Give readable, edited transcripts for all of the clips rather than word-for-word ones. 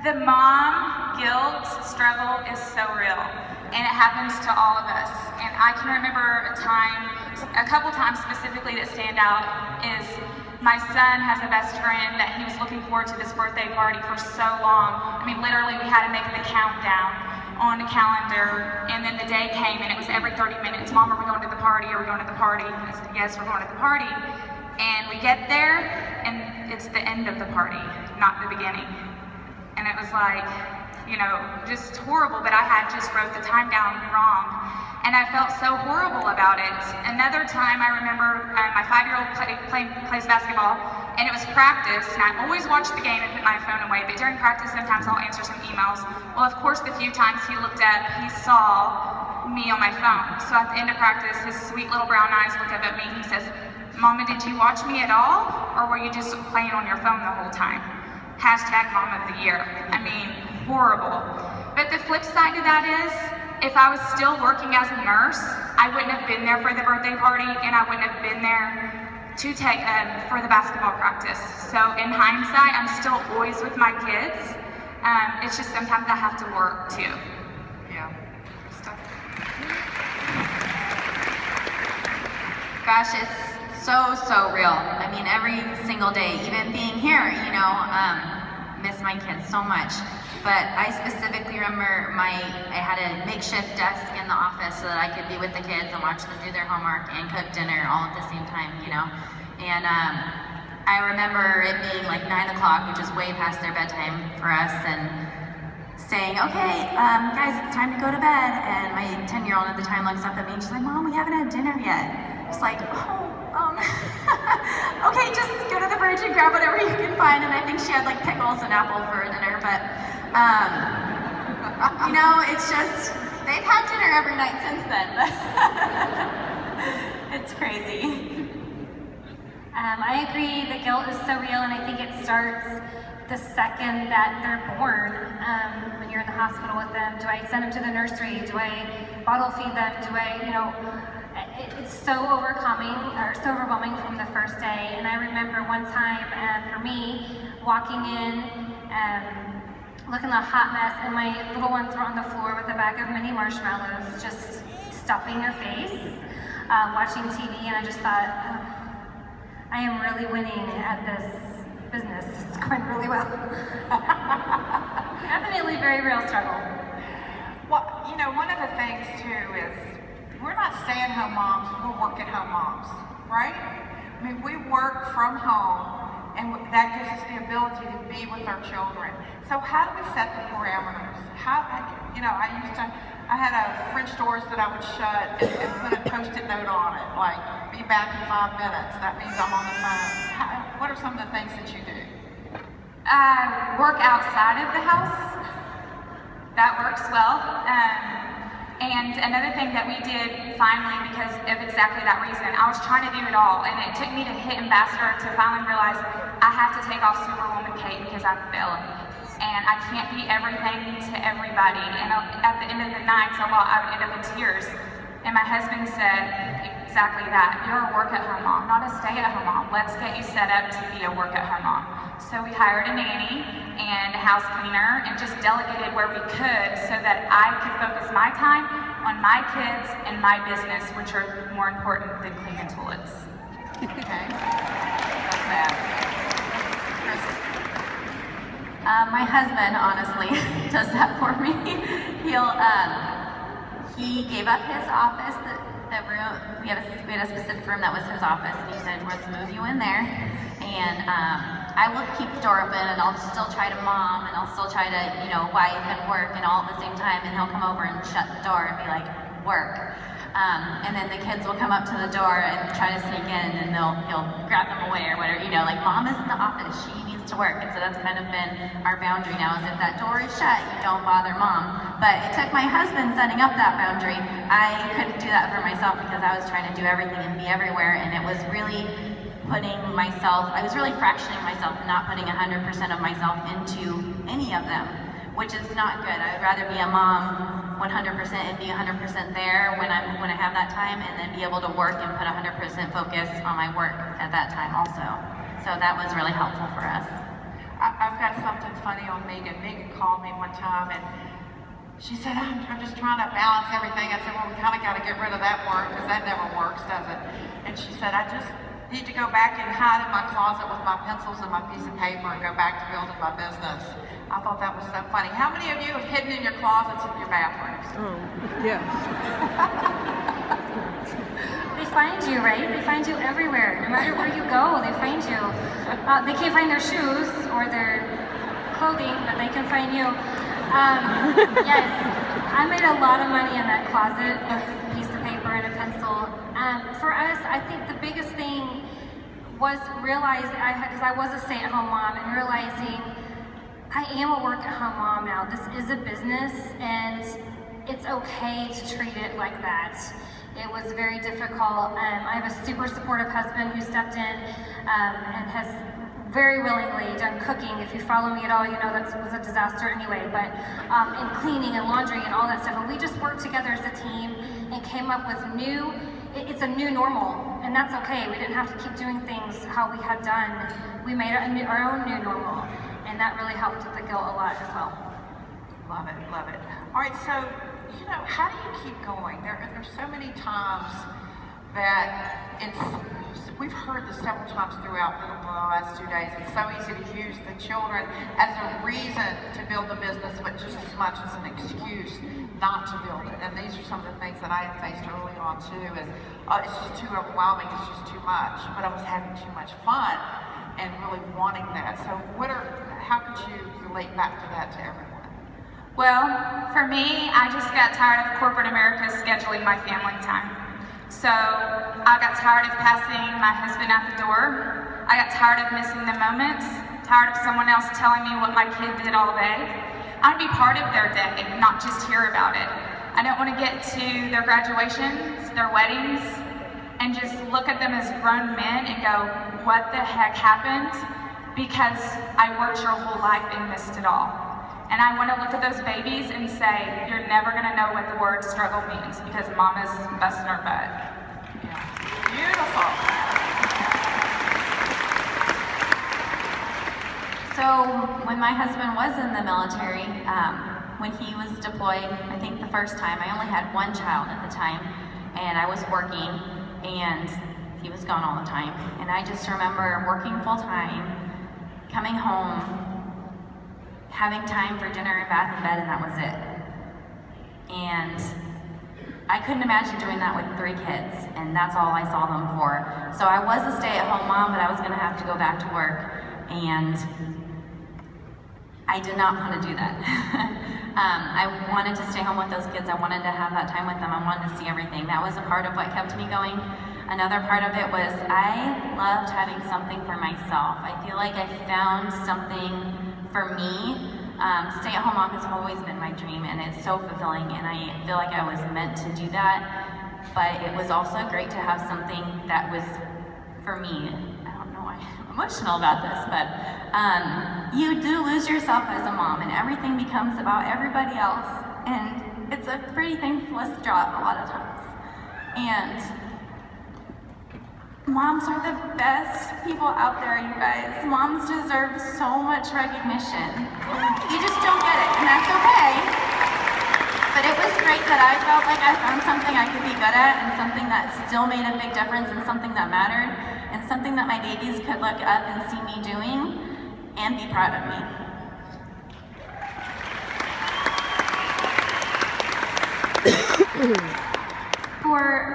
The mom guilt struggle is so real, and it happens to all of us. And I can remember a couple times specifically that stand out is my son has a best friend that he was looking forward to this birthday party for so long. I mean, literally we had to make the countdown on a calendar, and then the day came and it was every 30 minutes, Mom, are we going to the party? Are we going to the party? And I said, yes, we're going to the party. And we get there, and it's the end of the party, not the beginning. And it was like, you know, just horrible, but I had just wrote the time down wrong. And I felt so horrible about it. Another time I remember my 5-year-old plays basketball, and it was practice, and I always watch the game and put my phone away, but during practice sometimes I'll answer some emails. Well, of course, the few times he saw me on my phone. So at the end of practice, his sweet little brown eyes look up at me, he says, Mama, did you watch me at all, or were you just playing on your phone the whole time? Hashtag Mom of the Year. I mean, horrible. But the flip side to that is, if I was still working as a nurse, I wouldn't have been there for the birthday party, and I wouldn't have been there to take for the basketball practice. So in hindsight, I'm still always with my kids. It's just sometimes I have to work too. Yeah. Gosh, it's so real. I mean, every single day, even being here, you know, miss my kids so much. But I specifically remember I had a makeshift desk in the office so that I could be with the kids and watch them do their homework and cook dinner all at the same time, you know. And I remember it being like 9 o'clock, which is way past their bedtime for us, and saying, okay, guys, it's time to go to bed. And my 10-year-old at the time looks up at me and she's like, Mom, we haven't had dinner yet. It's like, okay, just go to the fridge and grab whatever you can find. And I think she had like pickles and apple for dinner, but you know, it's just, they've had dinner every night since then. It's crazy. I agree, the guilt is so real, and I think it starts the second that they're born. When you're in the hospital with them, do I send them to the nursery? Do I bottle feed them? Do I, you know, it's so overwhelming from the first day. And I remember one time for me, walking in, looking a hot mess, and my little ones were on the floor with a bag of mini marshmallows, just stuffing their face, watching TV, and I just thought, I am really winning at this business. It's going really well. Definitely very real struggle. Well, you know, one of the things too is we're not stay-at-home moms, we're work-at-home moms, right? I mean, we work from home, and that gives us the ability to be with our children. So how do we set the parameters? You know, I had French doors that I would shut and put a post-it note on it, like, be back in 5 minutes. That means I'm on the phone. What are some of the things that you do? Work outside of the house. That works well. And another thing that we did finally, because of exactly that reason, I was trying to do it all, and it took me to hit Ambassador to finally realize I have to take off Superwoman Kate because I'm failing. And I can't be everything to everybody. And at the end of the night, I would end up in tears. And my husband said exactly that. You're a work-at-home mom, not a stay-at-home mom. Let's get you set up to be a work-at-home mom. So we hired a nanny and a house cleaner and just delegated where we could so that I could focus my time on my kids and my business, which are more important than cleaning toilets. Okay. That's bad. My husband, honestly, does that for me. He gave up his office, the room. We had a specific room that was his office, and he said, let's move you in there. And I will keep the door open, and I'll still try to mom, and I'll still try to, you know, wife and work and all at the same time, and he'll come over and shut the door and be like, work. And then the kids will come up to the door and try to sneak in, and he'll grab them away or whatever, you know, like, Mom is in the office, she needs to work. And so that's kind of been our boundary now, is if that door is shut, you don't bother Mom. But it took my husband setting up that boundary. I couldn't do that for myself because I was trying to do everything and be everywhere, and it was really I was really fractioning myself and not putting 100% of myself into any of them, which is not good. I would rather be a mom 100% and be 100% there when I have that time, and then be able to work and put 100% focus on my work at that time also. So that was really helpful for us. I've got something funny on Megan. Megan called me one time and she said, I'm just trying to balance everything. I said, well, we kind of got to get rid of that word because that never works, does it? And she said, I just need to go back and hide in my closet with my pencils and my piece of paper and go back to building my business. I thought that was so funny. How many of you have hidden in your closets in your bathrooms? Oh, yes. They find you, right? They find you everywhere. No matter where you go, they find you. They can't find their shoes or their clothing, but they can find you. Yes, I made a lot of money in that closet with a piece of paper and a pencil. For us, I think the biggest thing was realizing, because I was a stay-at-home mom, and realizing I am a work-at-home mom now. This is a business, and it's okay to treat it like that. It was very difficult. I have a super supportive husband who stepped in and has very willingly done cooking. If you follow me at all, you know that was a disaster anyway, but and cleaning and laundry and all that stuff. And we just worked together as a team and came up with it's a new normal, and that's okay. We didn't have to keep doing things how we had done. We made our own new normal, and that really helped with the guilt a lot as well. Love it, love it. All right, so, you know, how do you keep going? There's so many times that we've heard this several times throughout the last 2 days. It's so easy to use the children as a reason to build the business, but just as much as an excuse not to build it. And these are some of the things that I had faced early on too, is it's just too overwhelming, it's just too much. But I was having too much fun and really wanting that. So how could you relate back to that to everyone? Well, for me, I just got tired of corporate America scheduling my family time. So I got tired of passing my husband out the door. I got tired of missing the moments, tired of someone else telling me what my kid did all day. I want to be part of their day, not just hear about it. I don't want to get to their graduations, their weddings, and just look at them as grown men and go, what the heck happened? Because I worked your whole life and missed it all. And I want to look at those babies and say, you're never going to know what the word struggle means because mama's busting her butt. Yeah. Beautiful. So when my husband was in the military, when he was deployed, I think the first time, I only had one child at the time, and I was working, and he was gone all the time. And I just remember working full time, coming home, having time for dinner and bath and bed, and that was it. And I couldn't imagine doing that with 3 kids, and that's all I saw them for. So I was a stay-at-home mom, but I was gonna have to go back to work, and I did not want to do that. I wanted to stay home with those kids. I wanted to have that time with them. I wanted to see everything. That was a part of what kept me going. Another part of it was I loved having something for myself. I feel like I found something for me. Stay-at-home mom has always been my dream, and it's so fulfilling, and I feel like I was meant to do that. But it was also great to have something that was for me. I don't know why I'm emotional about this, but you do lose yourself as a mom, and everything becomes about everybody else, and it's a pretty thankless job a lot of times. And moms are the best people out there, you guys. Moms deserve so much recognition. You just don't get it, and that's okay. But it was great that I felt like I found something I could be good at, and something that still made a big difference, and something that mattered, and something that my babies could look up and see me doing and be proud of me.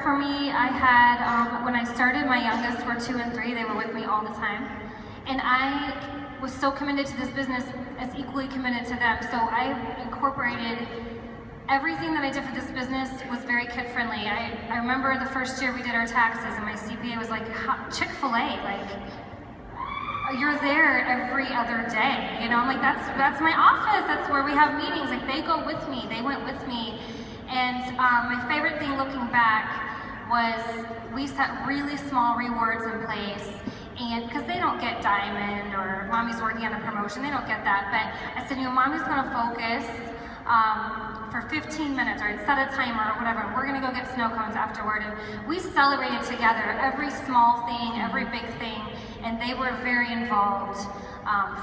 For me, I had, when I started, my youngest were 2 and 3, they were with me all the time. And I was so committed to this business as equally committed to them. So I incorporated everything that I did for this business was very kid-friendly. I remember the first year we did our taxes and my CPA was like, Chick-fil-A, like, you're there every other day. You know, I'm like, that's my office, that's where we have meetings. Like, they go with me, they went with me. And my favorite thing looking back was we set really small rewards in place, and because they don't get diamond or mommy's working on a promotion, they don't get that. But I said, you know, mommy's gonna focus for 15 minutes, or I'd set a timer or whatever, and we're gonna go get snow cones afterward. And we celebrated together every small thing, every big thing, and they were very involved.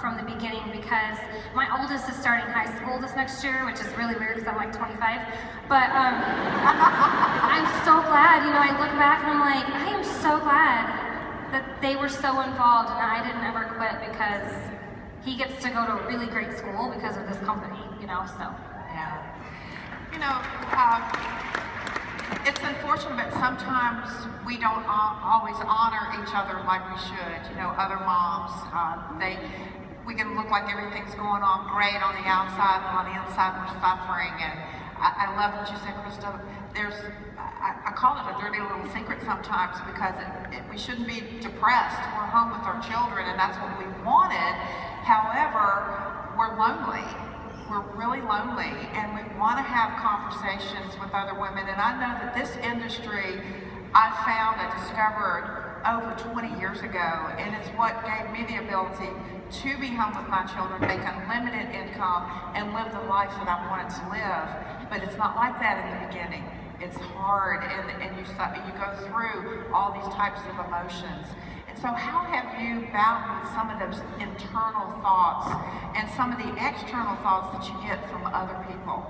from the beginning, because my oldest is starting high school this next year, which is really weird because I'm like 25. But I'm so glad, I look back and I'm like, I am so glad that they were so involved and I didn't ever quit, because he gets to go to a really great school because of this company, so. Yeah. It's unfortunate, but sometimes we don't always honor each other like we should. Other moms, we can look like everything's going on great on the outside, and on the inside we're suffering. And I love what you said, Krista. I call it a dirty little secret sometimes, because we shouldn't be depressed. We're home with our children, and that's what we wanted. However, we're lonely. We're really lonely, and we want to have conversations with other women. And I know that this industry I discovered over 20 years ago, and it's what gave me the ability to be home with my children, make unlimited income, and live the life that I wanted to live. But it's not like that in the beginning. It's hard, and you go through all these types of emotions. And so how have you battled with some of those internal thoughts and some of the external thoughts that you get from other people?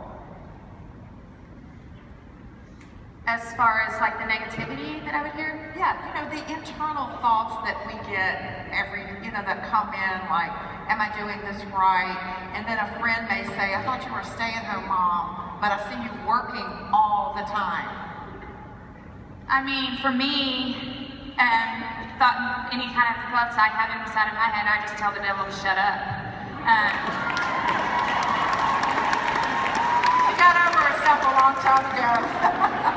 As far as like the negativity that I would hear? Yeah, the internal thoughts that we get that come in, like, am I doing this right? And then a friend may say, I thought you were a stay-at-home mom, but I see you working all the time. I mean, for me, any kind of thoughts I have inside of my head, I just tell the devil to shut up. She got over herself a long time ago.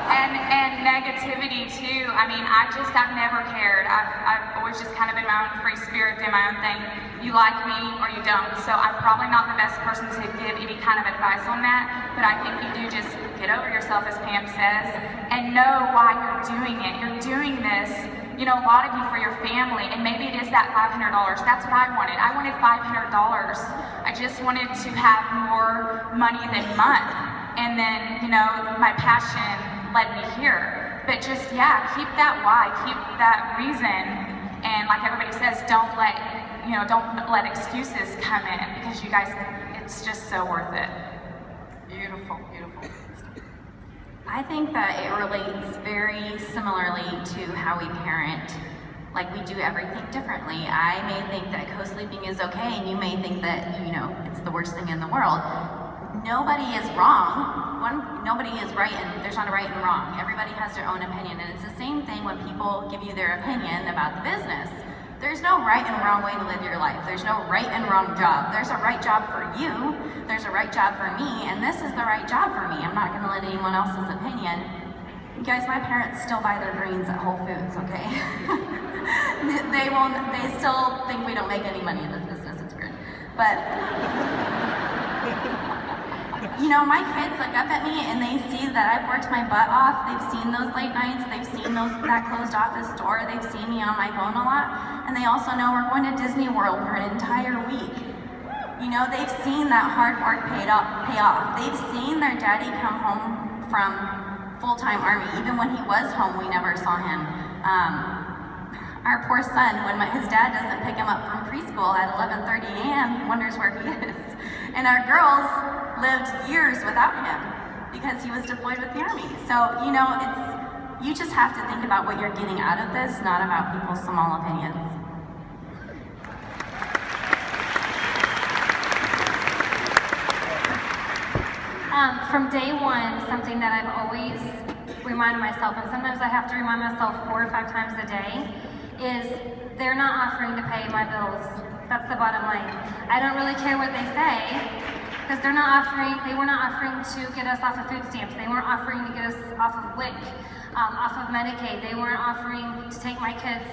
and negativity too. I mean, I've never cared. I've always just kind of been my own free spirit, doing my own thing. You like me or you don't. So I'm probably not the best person to give any kind of advice on that, but I think you do just get over yourself, as Pam says, and know why you're doing it. You're doing this, a lot of you, for your family, and maybe it is that $500. That's what I wanted. I wanted $500. I just wanted to have more money than month. And then, my passion led me here. But just, keep that why, keep that reason. And like everybody says, don't let excuses come in, because you guys, it's just so worth it. Beautiful, beautiful. I think that it relates very similarly to how we parent. Like, we do everything differently. I may think that co-sleeping is okay, and you may think that, it's the worst thing in the world. Nobody is wrong. Nobody is right, and there's not a right and wrong. Everybody has their own opinion, and it's the same thing when people give you their opinion about the business. There's no right and wrong way to live your life. There's no right and wrong job. There's a right job for you. There's a right job for me, and this is the right job for me. I'm not going to let anyone else's opinion. You guys, my parents still buy their greens at Whole Foods, okay? They still think we don't make any money in this business. It's weird. But my kids look up at me and they see that I've worked my butt off. They've seen those late nights. They've seen that closed office door. They've seen me on my phone a lot. And they also know we're going to Disney World for an entire week. They've seen that hard work pay off. They've seen their daddy come home from full-time Army. Even when he was home, we never saw him. Our poor son, when his dad doesn't pick him up from preschool at 11:30 a.m., he wonders where he is. And our girls lived years without him because he was deployed with the Army. So, you just have to think about what you're getting out of this, not about people's small opinions. From day one, something that I've always reminded myself, and sometimes I have to remind myself 4 or 5 times a day, is they're not offering to pay my bills. That's the bottom line. I don't really care what they say, because they were not offering to get us off of food stamps. They weren't offering to get us off of WIC, off of Medicaid. They weren't offering to take my kids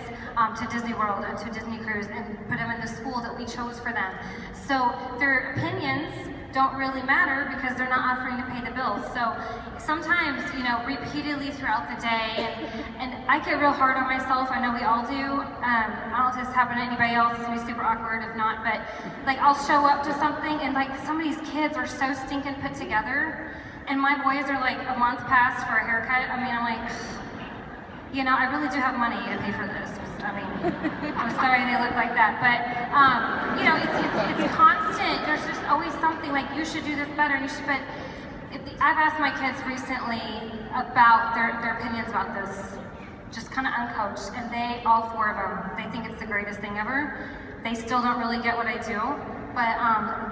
to Disney World and to Disney Cruise and put them in the school that we chose for them. So their opinions don't really matter because they're not offering to pay the bills. So sometimes, repeatedly throughout the day, and I get real hard on myself. I know we all do. I don't know if this happened to anybody else. It's gonna be super awkward if not, but like I'll show up to something and like some of these kids are so stinking put together, and my boys are like a month past for a haircut. I mean, I'm like, you know, I really do have money to pay for this. I mean, I'm sorry they look like that, but you know, it's constant. There's just always something like you should do this better, and you should. But I've asked my kids recently about their opinions about this, just kind of uncoached, and all four of them, they think it's the greatest thing ever. They still don't really get what I do, but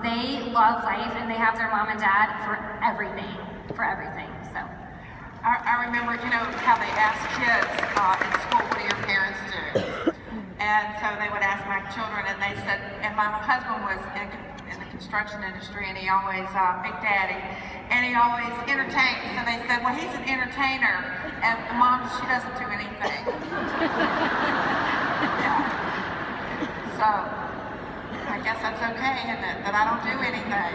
they love life, and they have their mom and dad for everything. So. I remember, you know, how they ask kids in school, what do your parents do? And so they would ask my children, and they said, and my husband was in the construction industry, and he always, Big Daddy, and he always entertained. So they said, well, he's an entertainer, and the mom, she doesn't do anything. Yeah. So I guess that's okay, isn't it, that I don't do anything.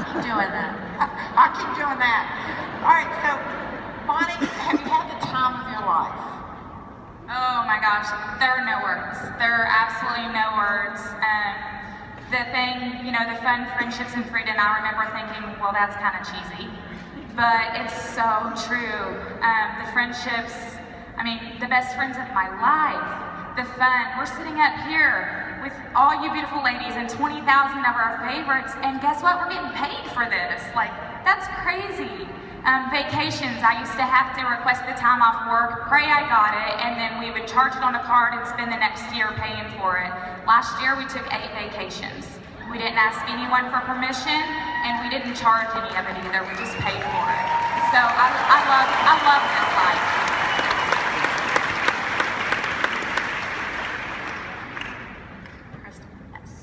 Keep doing that. I'll keep doing that. All right, so Bonnie, have you had the time of your life? Oh my gosh, there are no words. There are absolutely no words. The thing, you know, the fun friendships and freedom, I remember thinking, well, that's kind of cheesy. But it's so true. The friendships, I mean, the best friends of my life, the fun. We're sitting up here with all you beautiful ladies and 20,000 of our favorites, and guess what? We're getting paid for this. Like, that's crazy. Vacations, I used to have to request the time off work, pray I got it, and then we would charge it on a card and spend the next year paying for it. Last year we took 8 vacations. We didn't ask anyone for permission, and we didn't charge any of it either. We just paid for it. So I love this life.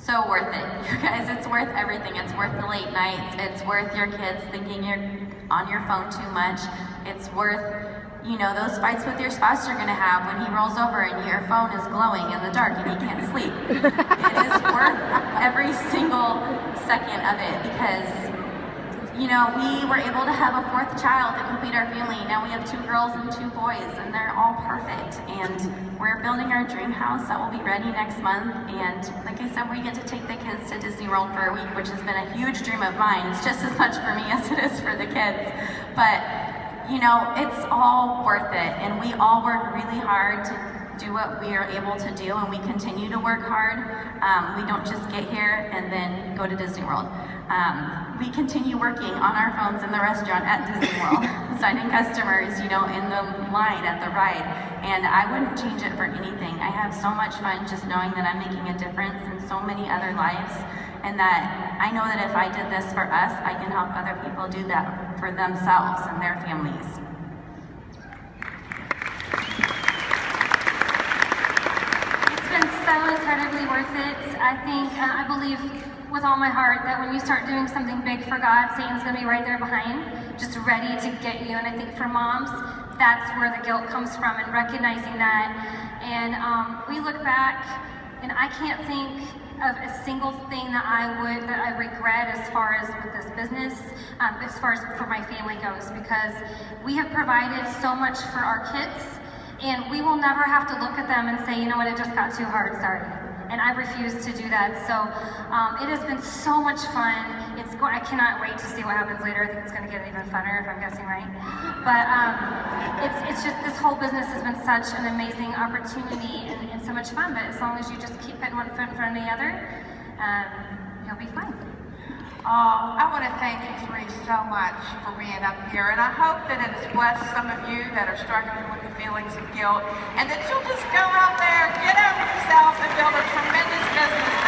So worth it, you guys. It's worth everything. It's worth the late nights. It's worth your kids thinking you're on your phone too much. It's worth, you know, those fights with your spouse you're gonna have when he rolls over and your phone is glowing in the dark and he can't sleep. It is worth every single second of it because, you know, we were able to have a 4th child to complete our family. Now we have 2 girls and 2 boys, and they're all perfect. And we're building our dream house that will be ready next month. And like I said, we get to take the kids to Disney World for a week, which has been a huge dream of mine. It's just as much for me as it is for the kids. But, you know, it's all worth it. And we all work really hard to do what we are able to do, and we continue to work hard. We don't just get here and then go to Disney World. We continue working on our phones in the restaurant at Disney World, signing customers, you know, in the line at the ride. And I wouldn't change it for anything. I have so much fun just knowing that I'm making a difference in so many other lives, and that I know that if I did this for us, I can help other people do that for themselves and their families. It's been so incredibly worth it. I think, I believe with all my heart that when you start doing something big for God, Satan's gonna be right there behind, just ready to get you. And I think for moms, that's where the guilt comes from, and recognizing that. And we look back, and I can't think of a single thing that I regret as far as with this business, as far as for my family goes, because we have provided so much for our kids, and we will never have to look at them and say, you know what, it just got too hard, sorry. And I refuse to do that. So it has been so much fun. I cannot wait to see what happens later. I think it's going to get even funner, if I'm guessing right. But it's just, this whole business has been such an amazing opportunity and so much fun. But as long as you just keep putting one foot in front of the other, you'll be fine. I want to thank you three so much for being up here, and I hope that it has blessed some of you that are struggling with the feelings of guilt, and that you'll just go out there, get over yourself, and build a tremendous business